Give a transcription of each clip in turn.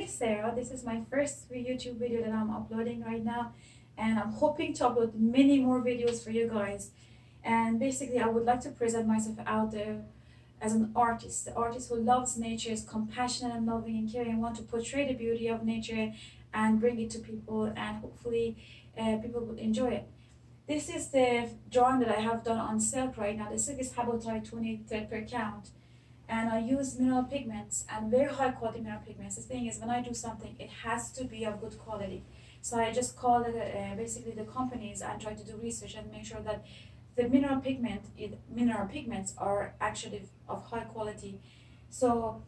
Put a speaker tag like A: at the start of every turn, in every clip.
A: is Sarah. This is my first YouTube video that I'm uploading right now, and I'm hoping to upload many more videos for you guys. And basically, I would like to present myself out there as an artist, the artist who loves nature, is compassionate and loving and caring, want to portray the beauty of nature and bring it to people, and hopefully people will enjoy it. This is the drawing that I have done on silk right now. The silk is Habutai 20 thread per count, and I use mineral pigments and very high quality mineral pigments. The thing is, when I do something, it has to be of good quality. So I just call basically the companies and try to do research and make sure that the mineral pigments are actually of high quality. So,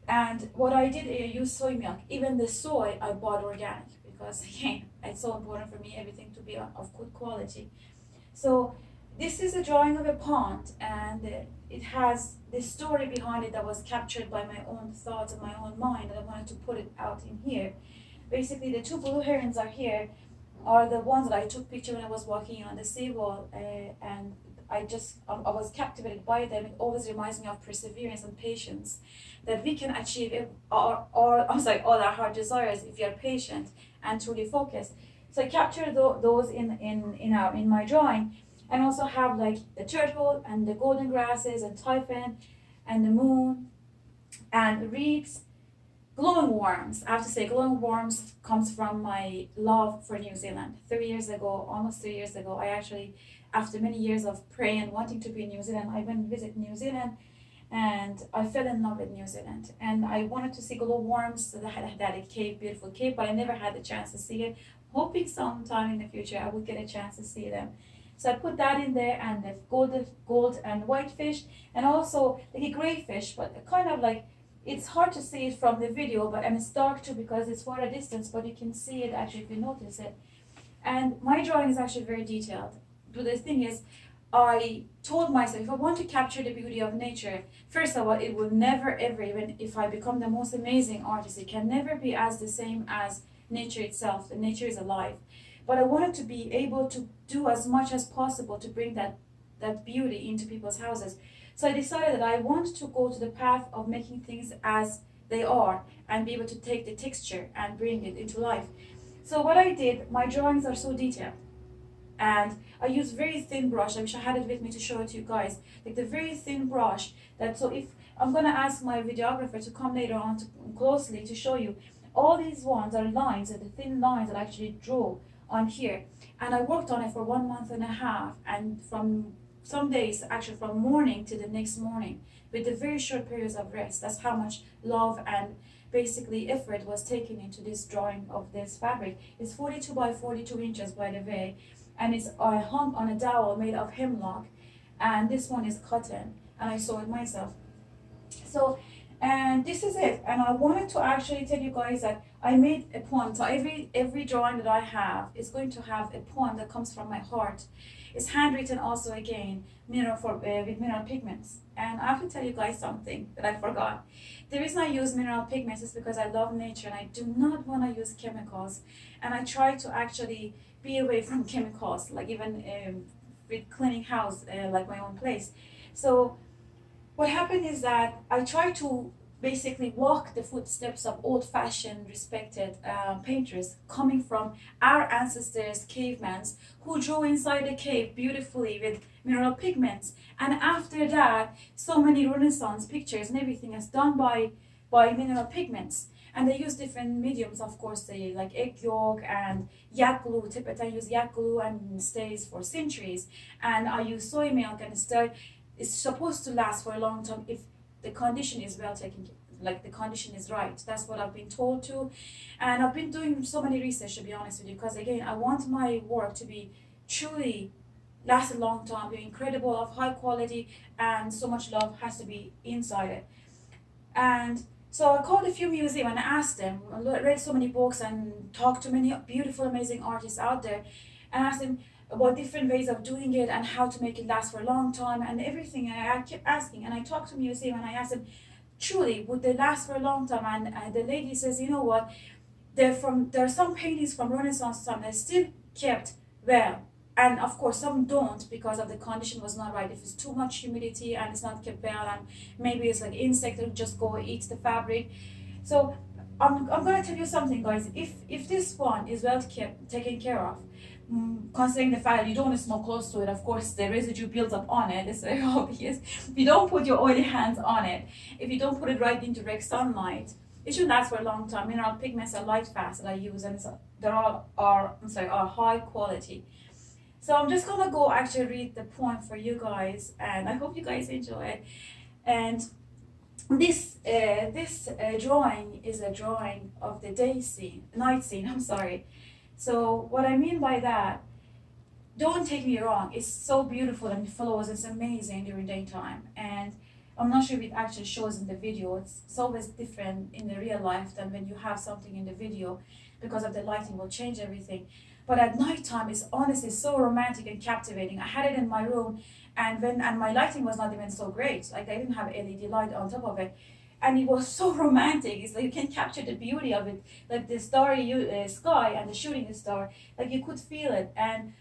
A: and what I did, I used soy milk. Even the soy I bought organic because again, it's so important for me everything to be of good quality. So this is a drawing of a pond, and it has the story behind it that was captured by my own thoughts and my own mind, and I wanted to put it out in here. Basically, the two blue herons are here, are the ones that I took picture when I was walking on the seawall, and I was captivated by them. It always reminds me of perseverance and patience, that we can achieve all our heart desires if you are patient and truly focused. So I captured those in my drawing, and also have like the turtle and the golden grasses and typhoon and the moon and reeds. Glowing worms. I have to say, glowing worms comes from my love for New Zealand. 3 years ago, almost 3 years ago, I actually, after many years of praying and wanting to be in New Zealand, I went and visit New Zealand, and I fell in love with New Zealand. And I wanted to see glowworms. So they had a cave, beautiful cave, but I never had the chance to see it. Hoping sometime in the future I would get a chance to see them. So I put that in there, and the gold and white fish, and also like a gray fish, but kind of like, it's hard to see it from the video, but and it's dark too because it's far a distance, but you can see it actually if you notice it. And my drawing is actually very detailed. But the thing is, I told myself, if I want to capture the beauty of nature, first of all, it will never ever, even if I become the most amazing artist, it can never be as the same as nature itself. The nature is alive. But I wanted to be able to do as much as possible to bring that beauty into people's houses. So I decided that I want to go to the path of making things as they are and be able to take the texture and bring it into life. So what I did, my drawings are so detailed, and I use very thin brush. I wish I had it with me to show it to you guys. Like the very thin brush that, so if I'm gonna ask my videographer to come later on closely to show you, all these ones are lines, the thin lines that I actually drew on here. And I worked on it for 1.5 months, and from some days, actually from morning to the next morning, with the very short periods of rest. That's how much love and basically effort was taken into this drawing of this fabric. It's 42 by 42 inches, by the way, and it's hung on a dowel made of hemlock, and this one is cotton, and I sew it myself. So, and this is it. And I wanted to actually tell you guys that I made a poem. So every drawing that I have is going to have a poem that comes from my heart. It's handwritten also, again, with mineral pigments. And I have to tell you guys something that I forgot. The reason I use mineral pigments is because I love nature and I do not want to use chemicals. And I try to actually be away from chemicals, like even with cleaning house, like my own place. So what happened is that I try to basically walk the footsteps of old-fashioned, respected painters coming from our ancestors, cavemen, who drew inside the cave beautifully with mineral pigments. And after that, so many Renaissance pictures and everything is done by mineral pigments. And they use different mediums, of course. They like egg yolk and yak glue. Tibetan use yak glue and stays for centuries. And I use soy milk, and it's supposed to last for a long time if the condition is well taken, like the condition is right. That's what I've been told to. And I've been doing so many research, to be honest with you, because again, I want my work to be truly last a long time, be incredible, of high quality, and so much love has to be inside it. And so I called a few museums and asked them, I read so many books and talked to many beautiful, amazing artists out there, and asked them about different ways of doing it and how to make it last for a long time and everything. And I kept asking, and I talked to museum and I asked them, truly, would they last for a long time? And the lady says, you know what, there are some paintings from Renaissance time that still kept well. And of course, some don't because of the condition was not right. If it's too much humidity and it's not kept well, and maybe it's like insect that just go eat the fabric. So I'm gonna tell you something, guys. If this one is well kept, taken care of, considering the fact that you don't want to smoke close to it, of course the residue builds up on it. It's very obvious. If you don't put your oily hands on it, if you don't put it right into direct sunlight, it should last for a long time. Mineral pigments are lightfast that I use, and they're all are high quality. So I'm just gonna go actually read the poem for you guys, and I hope you guys enjoy it. And this drawing is a drawing of the night scene. I'm sorry. So what I mean by that, don't take me wrong, it's so beautiful and the flows, it's amazing during daytime. And I'm not sure if it actually shows in the video. It's always different in the real life than when you have something in the video, because of the lighting will change everything. But at nighttime, it's honestly so romantic and captivating. I had it in my room, and my lighting was not even so great. Like, I didn't have LED light on top of it, and it was so romantic. It's like you can capture the beauty of it, like the starry sky and the shooting star. Like, you could feel it. And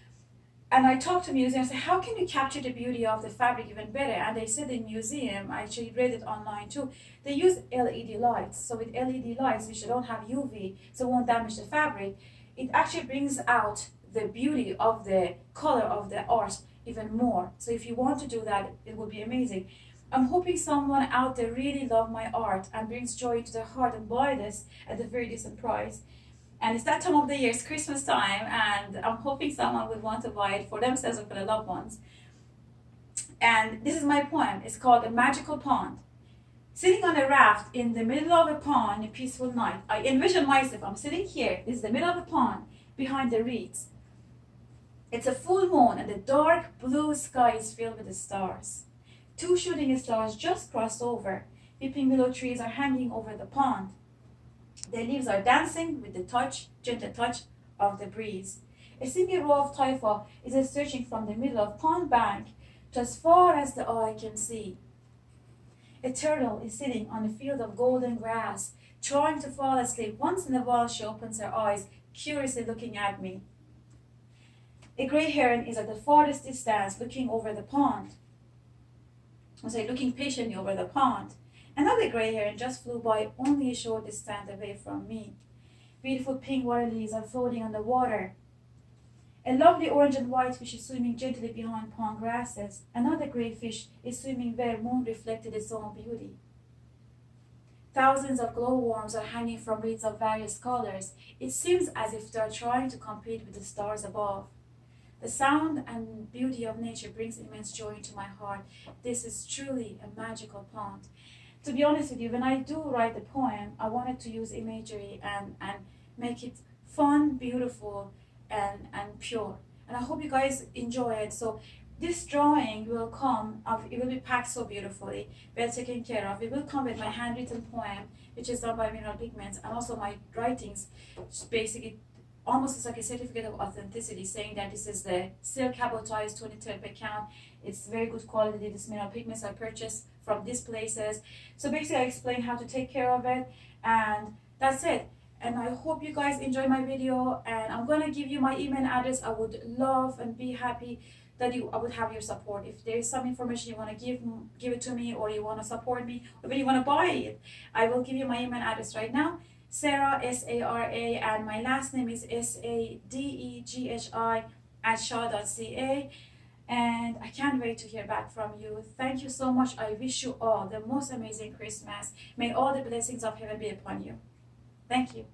A: I talked to museums, I said, how can you capture the beauty of the fabric even better? And they said in museum, I actually read it online too, they use LED lights. So with LED lights, which don't have UV, so it won't damage the fabric, it actually brings out the beauty of the color of the art even more. So if you want to do that, it would be amazing. I'm hoping someone out there really love my art and brings joy to their heart and buy this at a very decent price. And it's that time of the year, it's Christmas time, and I'm hoping someone would want to buy it for themselves or for their loved ones. And this is my poem. It's called A Magical Pond. Sitting on a raft in the middle of a pond in a peaceful night, I envision myself. I'm sitting here. This is the middle of a pond behind the reeds. It's a full moon, and the dark blue sky is filled with the stars. Two shooting stars just crossed over. Weeping willow trees are hanging over the pond. Their leaves are dancing with the gentle touch of the breeze. A single row of taifa is searching from the middle of pond bank to as far as the eye can see. A turtle is sitting on a field of golden grass, trying to fall asleep. Once in a while she opens her eyes, curiously looking at me. A gray heron is at the farthest distance, looking patiently over the pond. Another gray heron just flew by, only a short distance away from me. Beautiful pink water lilies are floating on the water. A lovely orange and white fish is swimming gently behind pond grasses. Another gray fish is swimming where moon reflected its own beauty. Thousands of glowworms are hanging from reeds of various colors. It seems as if they are trying to compete with the stars above. The sound and beauty of nature brings immense joy into my heart. This is truly a magical pond. To be honest with you, when I do write the poem, I wanted to use imagery and make it fun, beautiful, and pure. And I hope you guys enjoy it. So this drawing will come, it will be packed so beautifully, well taken care of. It will come with my handwritten poem, which is done by Mineral Pigments, and also my writings, basically almost like a certificate of authenticity, saying that this is the silk Habutai 23 per count. It's very good quality. This Mineral Pigments I purchased from these places. So basically I explain how to take care of it, and that's it. And I hope you guys enjoy my video, and I'm gonna give you my email address. I would love and be happy that I would have your support. If there's some information you want to give it to me, or you want to support me, or when you want to buy it, I will give you my email address right now. Sarah, S-A-R-A, and my last name is S-A-D-E-G-H-I @shaw.ca. And I can't wait to hear back from you. Thank you so much. I wish you all the most amazing Christmas. May all the blessings of heaven be upon you. Thank you.